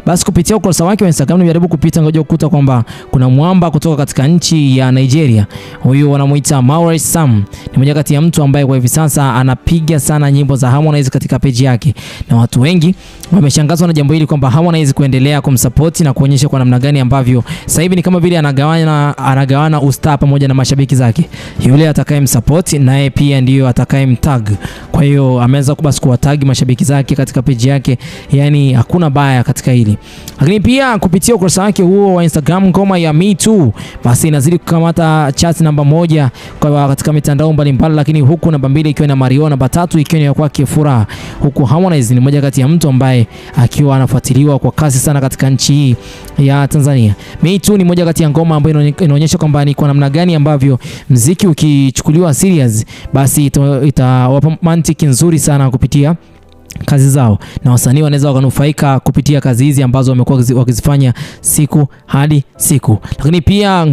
Basi kupitia ukurasa wake wa Instagram nimejaribu kupita ngoja kukuta kwamba kuna mwamba kutoka katika nchi ya Nigeria. Huyu wanamuita Maurice Sam. Ni mmoja kati ya mtu ambaye kwa hivi sasa anapiga sana nyimbo za Harmonize katika page yake. Na watu wengi wameshangazwa na jambo hili kwamba Harmonize kuendelea kumsupport na kuonyesha kwa namna gani ambavyo sasa hivi ni kama vile anagawana ustaa pamoja na mashabiki zake. Yule atakayemsupport naye pia ndiyo atakayemtag. Kwa hiyo ameweza basi kuwatag mashabiki zake katika page yake. Yaani hakuna baya katika hili. Lakini pia kupitia ukurasa wake huo wa Instagram ngoma ya Me Too basi inazidi kukamata chart namba 1 kwa katika mitandao mbalimbali, lakini huku namba 2 ikiwa na Mario, namba 3 ikiwa ni kwake Furaha. Huku Harmonize ni mmoja kati ya mtu ambaye akiwa anafuatiliwa kwa kasi sana katika nchi hii ya Tanzania. Me Too ni mmoja kati ya ngoma ambayo inaonyesha kwamba ni kwa namna gani ambavyo muziki ukichukuliwa serious basi itawapa mantiki nzuri sana kupitia kazi zao, na wasanii wanaweza wakanufaika kupitia kazi hizi ambazo wamekuwa wakizifanya siku hadi siku. Lakini pia